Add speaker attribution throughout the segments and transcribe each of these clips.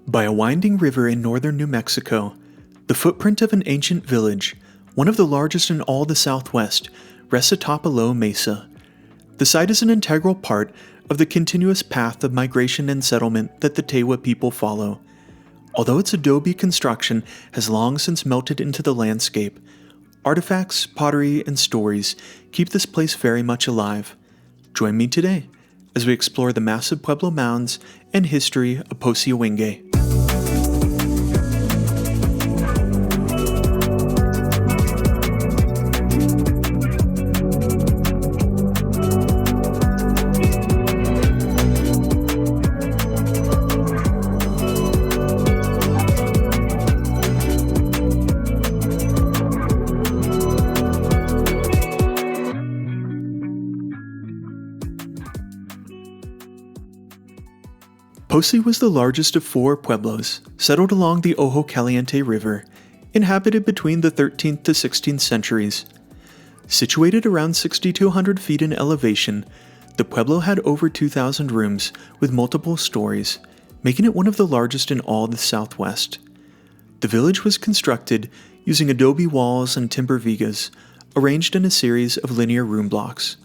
Speaker 1: By a winding river in northern New Mexico, the footprint of an ancient village, one of the largest in all the Southwest, rests atop a low mesa. The site is an integral part of the continuous path of migration and settlement that the Tewa people follow. Although its adobe construction has long since melted into the landscape, artifacts, pottery, and stories keep this place very much alive. Join me today as we explore the massive Pueblo mounds and history of Posi Owingeh. Posi was the largest of four pueblos, settled along the Ojo Caliente River, inhabited between the 13th to 16th centuries. Situated around 6,200 feet in elevation, the pueblo had over 2,000 rooms with multiple stories, making it one of the largest in all the Southwest. The village was constructed using adobe walls and timber vigas, arranged in a series of linear room blocks.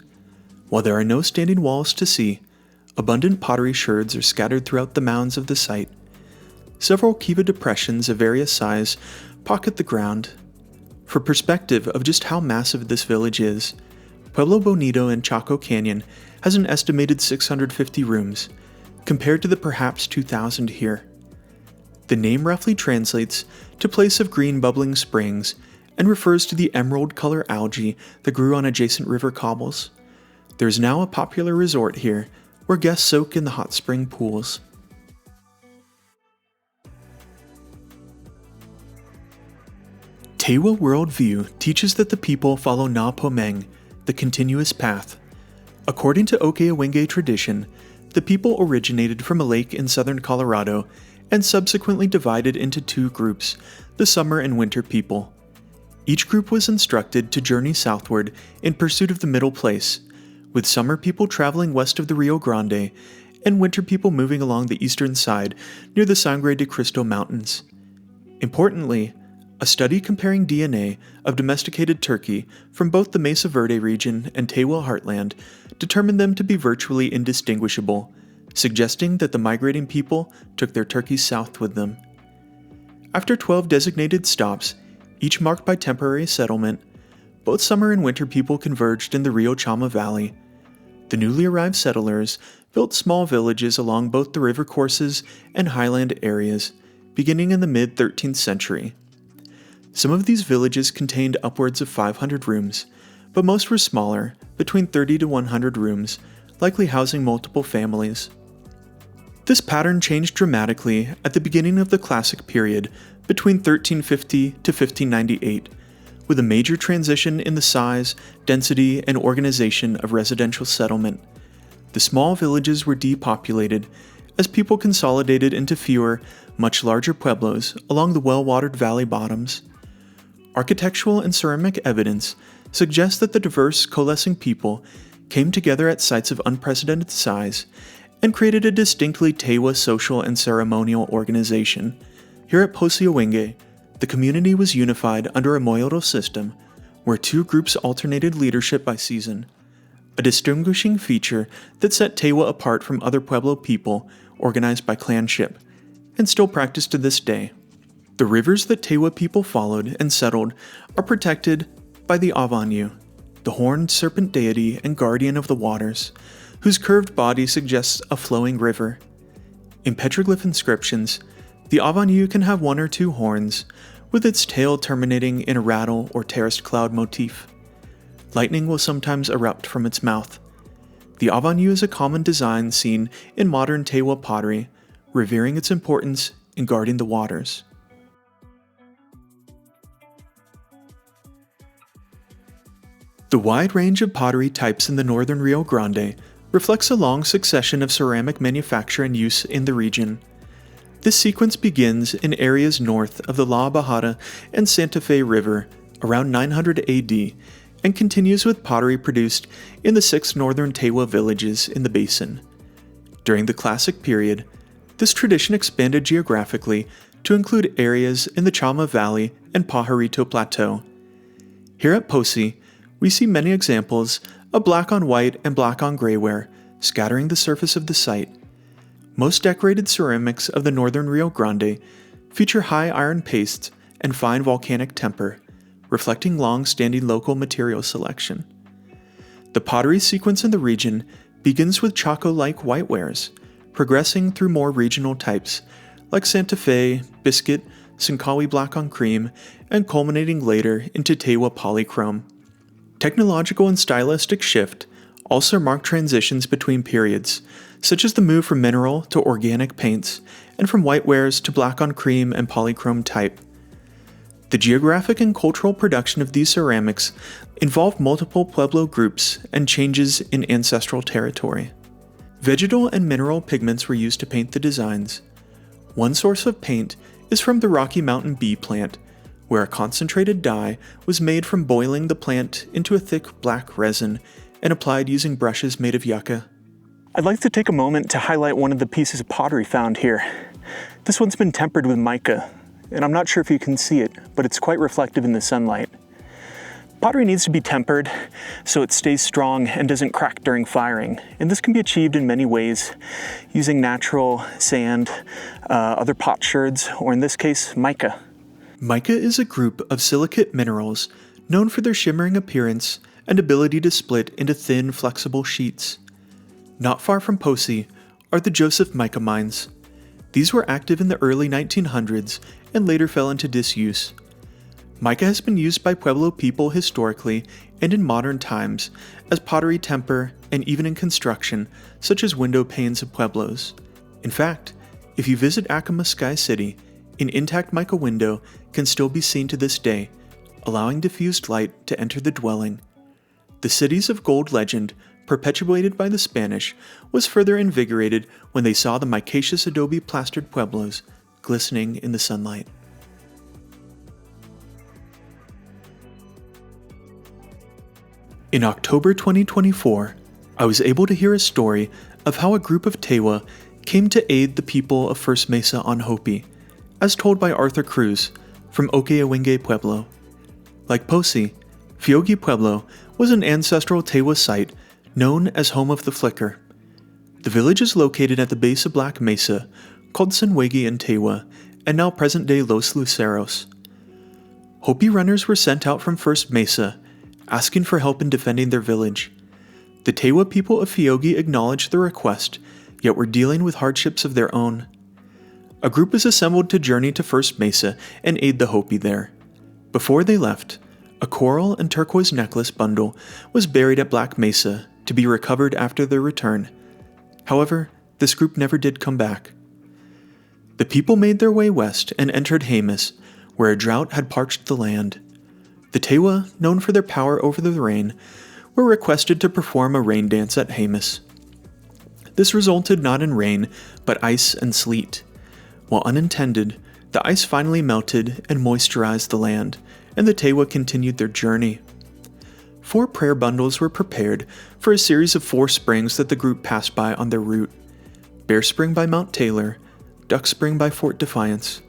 Speaker 1: While there are no standing walls to see, abundant pottery sherds are scattered throughout the mounds of the site. Several kiva depressions of various size pocket the ground. For perspective of just how massive this village is, Pueblo Bonito in Chaco Canyon has an estimated 650 rooms, compared to the perhaps 2,000 here. The name roughly translates to place of green bubbling springs and refers to the emerald color algae that grew on adjacent river cobbles. There is now a popular resort here where guests soak in the hot spring pools. Tewa worldview teaches that the people follow Na Pomeng, the continuous path. According to Oke Owingeh tradition, the people originated from a lake in southern Colorado and subsequently divided into two groups, the summer and winter people. Each group was instructed to journey southward in pursuit of the middle place, with summer people traveling west of the Rio Grande and winter people moving along the eastern side near the Sangre de Cristo Mountains. Importantly, a study comparing DNA of domesticated turkey from both the Mesa Verde region and Tewa heartland determined them to be virtually indistinguishable, suggesting that the migrating people took their turkeys south with them. After 12 designated stops, each marked by temporary settlement, both summer and winter people converged in the Rio Chama Valley. The newly arrived settlers built small villages along both the river courses and highland areas, beginning in the mid-13th century. Some of these villages contained upwards of 500 rooms, but most were smaller, between 30 to 100 rooms, likely housing multiple families. This pattern changed dramatically at the beginning of the Classic period, between 1350 to 1598, with a major transition in the size, density, and organization of residential settlement. The small villages were depopulated as people consolidated into fewer, much larger pueblos along the well-watered valley bottoms. Architectural and ceramic evidence suggests that the diverse, coalescing people came together at sites of unprecedented size and created a distinctly Tewa social and ceremonial organization. Here at Posi Owingeh, the community was unified under a moyodal system, where two groups alternated leadership by season, a distinguishing feature that set Tewa apart from other Pueblo people organized by clanship, and still practiced to this day. The rivers that Tewa people followed and settled are protected by the Avanyu, the horned serpent deity and guardian of the waters, whose curved body suggests a flowing river. In petroglyph inscriptions, the Avanyu can have one or two horns, with its tail terminating in a rattle or terraced cloud motif. Lightning will sometimes erupt from its mouth. The Avanyu is a common design seen in modern Tewa pottery, revering its importance in guarding the waters. The wide range of pottery types in the northern Rio Grande reflects a long succession of ceramic manufacture and use in the region. This sequence begins in areas north of the La Bajada and Santa Fe River around 900 AD and continues with pottery produced in the 6 northern Tewa villages in the basin. During the Classic period, This tradition expanded geographically to include areas in the Chama Valley and Pajarito Plateau. Here at Posi, we see many examples of black on white and black on gray ware scattering the surface of the site. Most decorated ceramics of the northern Rio Grande feature high iron pastes and fine volcanic temper, reflecting long-standing local material selection. The pottery sequence in the region begins with Chaco-like whitewares, progressing through more regional types like Santa Fe, biscuit, Sinkawi black on cream, and culminating later into Tewa polychrome. Technological and stylistic shift also mark transitions between periods, such as the move from mineral to organic paints, and from whitewares to black on cream and polychrome type. The geographic and cultural production of these ceramics involved multiple Pueblo groups and changes in ancestral territory. Vegetal and mineral pigments were used to paint the designs. One source of paint is from the Rocky Mountain bee plant, where a concentrated dye was made from boiling the plant into a thick black resin and applied using brushes made of yucca. I'd like to take a moment to highlight one of the pieces of pottery found here. This one's been tempered with mica, and I'm not sure if you can see it, but it's quite reflective in the sunlight. Pottery needs to be tempered so it stays strong and doesn't crack during firing, and this can be achieved in many ways, using natural sand, other potsherds, or in this case, mica. Mica is a group of silicate minerals known for their shimmering appearance and ability to split into thin, flexible sheets. Not far from Posi are the Joseph Mica mines. These were active in the early 1900s and later fell into disuse. Mica has been used by Pueblo people historically and in modern times as pottery temper and even in construction, such as window panes of Pueblos. In fact, if you visit Acoma Sky City, an intact mica window can still be seen to this day, allowing diffused light to enter the dwelling. The cities of gold legend, perpetuated by the Spanish, was further invigorated when they saw the micaceous adobe plastered Pueblos glistening in the sunlight. In October 2024, I was able to hear a story of how a group of Tewa came to aid the people of First Mesa on Hopi, as told by Arthur Cruz from Owingeh Pueblo. Like Posi, Fiogi Pueblo was an ancestral Tewa site known as Home of the Flicker. The village is located at the base of Black Mesa, called Senwegi in Tewa, and now present-day Los Luceros. Hopi runners were sent out from First Mesa, asking for help in defending their village. The Tewa people of Fiogi acknowledged the request, yet were dealing with hardships of their own. A group was assembled to journey to First Mesa and aid the Hopi there. Before they left, a coral and turquoise necklace bundle was buried at Black Mesa to be recovered after their return. However, this group never did come back. The people made their way west and entered Jemez, where a drought had parched the land. The Tewa, known for their power over the rain, were requested to perform a rain dance at Jemez. This resulted not in rain, but ice and sleet. While unintended, the ice finally melted and moisturized the land, and the Tewa continued their journey. 4 prayer bundles were prepared for a series of 4 springs that the group passed by on their route: Bear Spring by Mount Taylor, Duck Spring by Fort Defiance,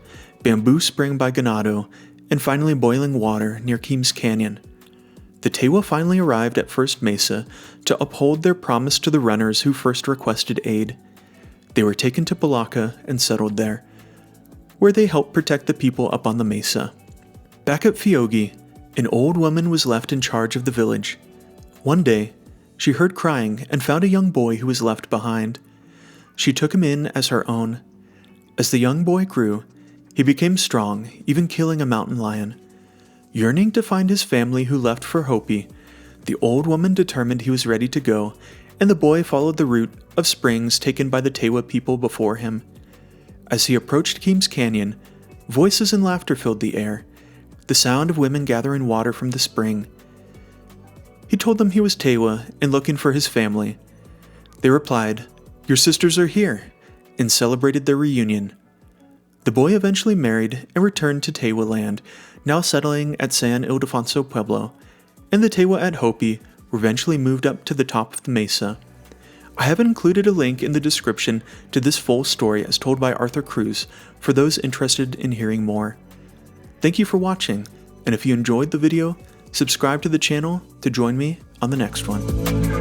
Speaker 1: Bamboo Spring by Ganado, and finally Boiling Water near Keams Canyon. The Tewa finally arrived at First Mesa to uphold their promise to the runners who first requested aid. They were taken to Palaka and settled there, where they helped protect the people up on the mesa. Back at Fiogi, an old woman was left in charge of the village. One day, she heard crying and found a young boy who was left behind. She took him in as her own. As the young boy grew, he became strong, even killing a mountain lion. Yearning to find his family who left for Hopi, the old woman determined he was ready to go, and the boy followed the route of springs taken by the Tewa people before him. As he approached Keams Canyon, voices and laughter filled the air, the sound of women gathering water from the spring. He told them he was Tewa and looking for his family. They replied, "Your sisters are here," and celebrated their reunion. The boy eventually married and returned to Tewa land, now settling at San Ildefonso Pueblo, and the Tewa at Hopi were eventually moved up to the top of the mesa. I have included a link in the description to this full story as told by Arthur Cruz for those interested in hearing more. Thank you for watching, and if you enjoyed the video, subscribe to the channel to join me on the next one.